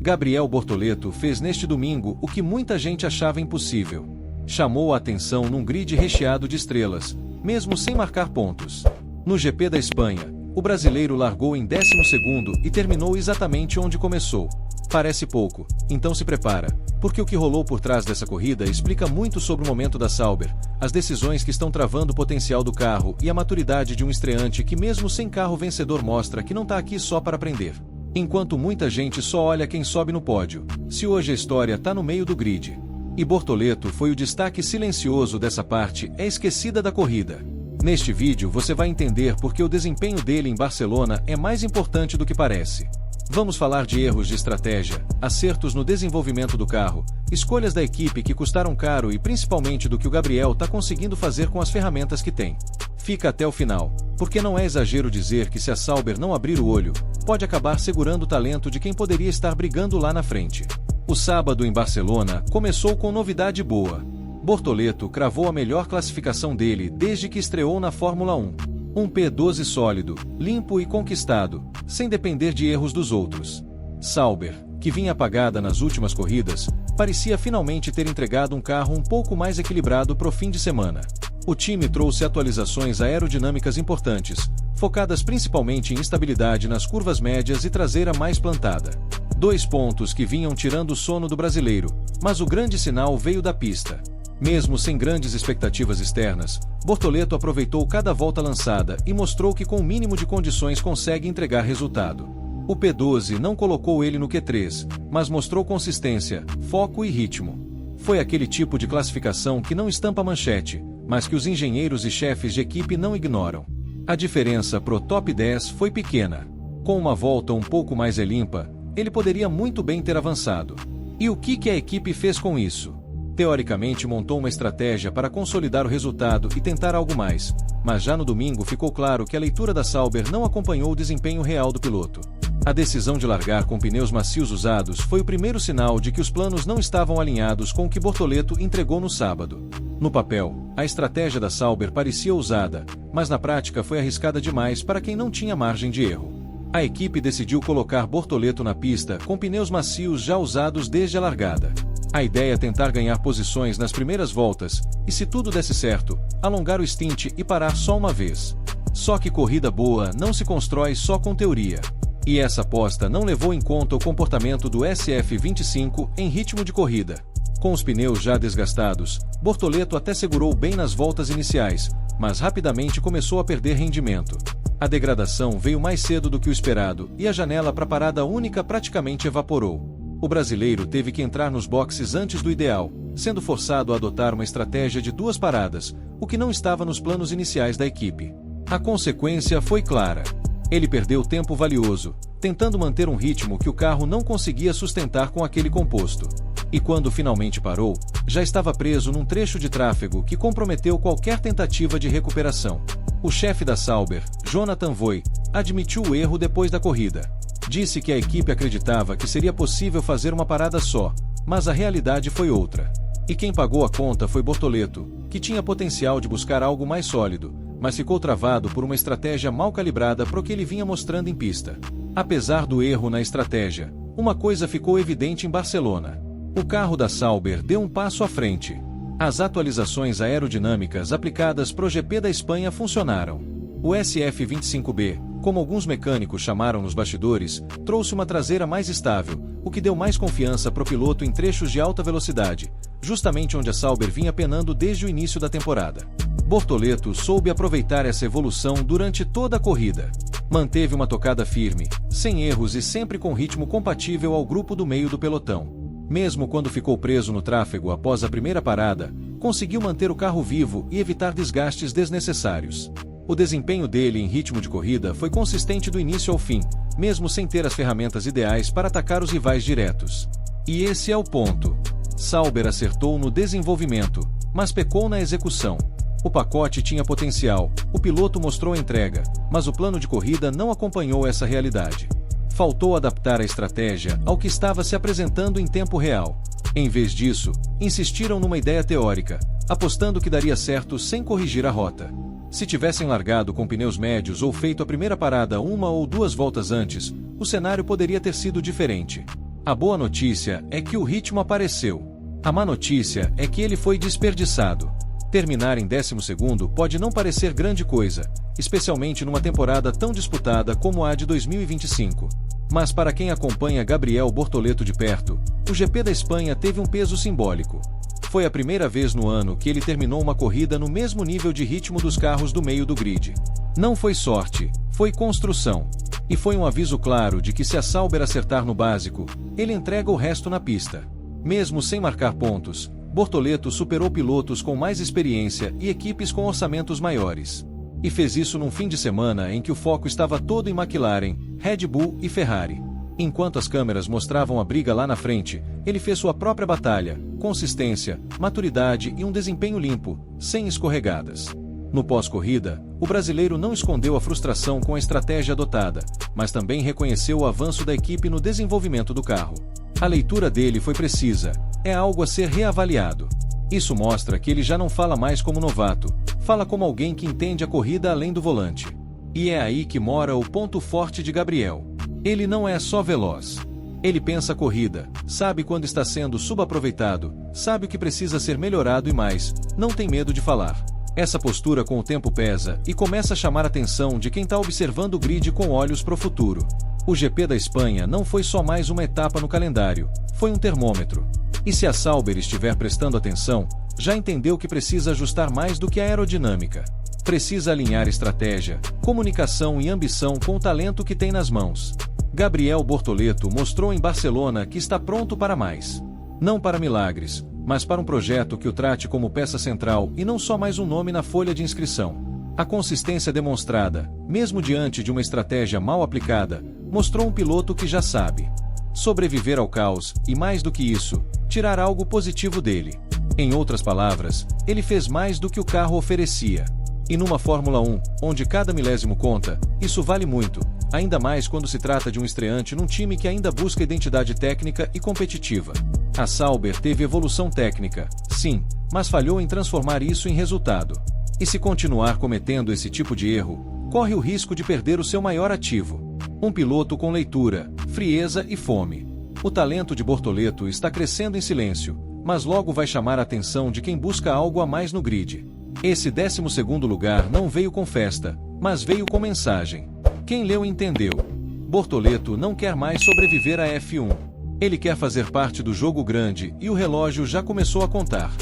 Gabriel Bortoleto fez neste domingo o que muita gente achava impossível. Chamou a atenção num grid recheado de estrelas, mesmo sem marcar pontos. No GP da Espanha, o brasileiro largou em 12º e terminou exatamente onde começou. Parece pouco, então se prepara, porque o que rolou por trás dessa corrida explica muito sobre o momento da Sauber, as decisões que estão travando o potencial do carro e a maturidade de um estreante que mesmo sem carro vencedor mostra que não está aqui só para aprender. Enquanto muita gente só olha quem sobe no pódio, se hoje a história está no meio do grid. E Bortoleto foi o destaque silencioso dessa parte esquecida da corrida. Neste vídeo você vai entender por que o desempenho dele em Barcelona é mais importante do que parece. Vamos falar de erros de estratégia, acertos no desenvolvimento do carro, escolhas da equipe que custaram caro e principalmente do que o Gabriel está conseguindo fazer com as ferramentas que tem. Fica até o final, porque não é exagero dizer que se a Sauber não abrir o olho, pode acabar segurando o talento de quem poderia estar brigando lá na frente. O sábado em Barcelona começou com novidade boa. Bortoleto cravou a melhor classificação dele desde que estreou na Fórmula 1. Um P12 sólido, limpo e conquistado, sem depender de erros dos outros. Sauber, que vinha apagada nas últimas corridas, parecia finalmente ter entregado um carro um pouco mais equilibrado para o fim de semana. O time trouxe atualizações aerodinâmicas importantes, focadas principalmente em estabilidade nas curvas médias e traseira mais plantada. 2 pontos que vinham tirando o sono do brasileiro, mas o grande sinal veio da pista. Mesmo sem grandes expectativas externas, Bortoleto aproveitou cada volta lançada e mostrou que com o mínimo de condições consegue entregar resultado. O P12 não colocou ele no Q3, mas mostrou consistência, foco e ritmo. Foi aquele tipo de classificação que não estampa manchete, mas que os engenheiros e chefes de equipe não ignoram. A diferença pro top 10 foi pequena. Com uma volta um pouco mais limpa, ele poderia muito bem ter avançado. E o que a equipe fez com isso? Teoricamente montou uma estratégia para consolidar o resultado e tentar algo mais, mas já no domingo ficou claro que a leitura da Sauber não acompanhou o desempenho real do piloto. A decisão de largar com pneus macios usados foi o primeiro sinal de que os planos não estavam alinhados com o que Bortoleto entregou no sábado. No papel, a estratégia da Sauber parecia ousada, mas na prática foi arriscada demais para quem não tinha margem de erro. A equipe decidiu colocar Bortoleto na pista com pneus macios já usados desde a largada. A ideia é tentar ganhar posições nas primeiras voltas, e se tudo desse certo, alongar o stint e parar só uma vez. Só que corrida boa não se constrói só com teoria. E essa aposta não levou em conta o comportamento do SF25 em ritmo de corrida. Com os pneus já desgastados, Bortoleto até segurou bem nas voltas iniciais, mas rapidamente começou a perder rendimento. A degradação veio mais cedo do que o esperado, e a janela para parada única praticamente evaporou. O brasileiro teve que entrar nos boxes antes do ideal, sendo forçado a adotar uma estratégia de 2 paradas, o que não estava nos planos iniciais da equipe. A consequência foi clara. Ele perdeu tempo valioso, tentando manter um ritmo que o carro não conseguia sustentar com aquele composto. E quando finalmente parou, já estava preso num trecho de tráfego que comprometeu qualquer tentativa de recuperação. O chefe da Sauber, Jonathan Voigt, admitiu o erro depois da corrida. Disse que a equipe acreditava que seria possível fazer uma parada só, mas a realidade foi outra. E quem pagou a conta foi Bortoleto, que tinha potencial de buscar algo mais sólido, mas ficou travado por uma estratégia mal calibrada para o que ele vinha mostrando em pista. Apesar do erro na estratégia, uma coisa ficou evidente em Barcelona. O carro da Sauber deu um passo à frente. As atualizações aerodinâmicas aplicadas pro GP da Espanha funcionaram. O SF25B, como alguns mecânicos chamaram nos bastidores, trouxe uma traseira mais estável, o que deu mais confiança pro piloto em trechos de alta velocidade, justamente onde a Sauber vinha penando desde o início da temporada. Bortoleto soube aproveitar essa evolução durante toda a corrida. Manteve uma tocada firme, sem erros e sempre com ritmo compatível ao grupo do meio do pelotão. Mesmo quando ficou preso no tráfego após a primeira parada, conseguiu manter o carro vivo e evitar desgastes desnecessários. O desempenho dele em ritmo de corrida foi consistente do início ao fim, mesmo sem ter as ferramentas ideais para atacar os rivais diretos. E esse é o ponto. Sauber acertou no desenvolvimento, mas pecou na execução. O pacote tinha potencial, o piloto mostrou a entrega, mas o plano de corrida não acompanhou essa realidade. Faltou adaptar a estratégia ao que estava se apresentando em tempo real. Em vez disso, insistiram numa ideia teórica, apostando que daria certo sem corrigir a rota. Se tivessem largado com pneus médios ou feito a primeira parada 1 ou 2 voltas antes, o cenário poderia ter sido diferente. A boa notícia é que o ritmo apareceu. A má notícia é que ele foi desperdiçado. Terminar em 12º pode não parecer grande coisa, especialmente numa temporada tão disputada como a de 2025. Mas para quem acompanha Gabriel Bortoleto de perto, o GP da Espanha teve um peso simbólico. Foi a primeira vez no ano que ele terminou uma corrida no mesmo nível de ritmo dos carros do meio do grid. Não foi sorte, foi construção. E foi um aviso claro de que se a Sauber acertar no básico, ele entrega o resto na pista. Mesmo sem marcar pontos, Bortoleto superou pilotos com mais experiência e equipes com orçamentos maiores. E fez isso num fim de semana em que o foco estava todo em McLaren, Red Bull e Ferrari. Enquanto as câmeras mostravam a briga lá na frente, ele fez sua própria batalha, consistência, maturidade e um desempenho limpo, sem escorregadas. No pós-corrida, o brasileiro não escondeu a frustração com a estratégia adotada, mas também reconheceu o avanço da equipe no desenvolvimento do carro. A leitura dele foi precisa, é algo a ser reavaliado. Isso mostra que ele já não fala mais como novato, fala como alguém que entende a corrida além do volante. E é aí que mora o ponto forte de Gabriel. Ele não é só veloz. Ele pensa a corrida, sabe quando está sendo subaproveitado, sabe o que precisa ser melhorado e mais, não tem medo de falar. Essa postura com o tempo pesa e começa a chamar a atenção de quem está observando o grid com olhos para o futuro. O GP da Espanha não foi só mais uma etapa no calendário, foi um termômetro. E se a Sauber estiver prestando atenção, já entendeu que precisa ajustar mais do que a aerodinâmica. Precisa alinhar estratégia, comunicação e ambição com o talento que tem nas mãos. Gabriel Bortoleto mostrou em Barcelona que está pronto para mais. Não para milagres, mas para um projeto que o trate como peça central e não só mais um nome na folha de inscrição. A consistência demonstrada, mesmo diante de uma estratégia mal aplicada, mostrou um piloto que já sabe sobreviver ao caos e, mais do que isso, tirar algo positivo dele. Em outras palavras, ele fez mais do que o carro oferecia. E numa Fórmula 1, onde cada milésimo conta, isso vale muito, ainda mais quando se trata de um estreante num time que ainda busca identidade técnica e competitiva. A Sauber teve evolução técnica, sim, mas falhou em transformar isso em resultado. E se continuar cometendo esse tipo de erro, corre o risco de perder o seu maior ativo. Um piloto com leitura, frieza e fome. O talento de Bortoleto está crescendo em silêncio, mas logo vai chamar a atenção de quem busca algo a mais no grid. Esse 12º lugar não veio com festa, mas veio com mensagem. Quem leu entendeu. Bortoleto não quer mais sobreviver à F1. Ele quer fazer parte do jogo grande e o relógio já começou a contar.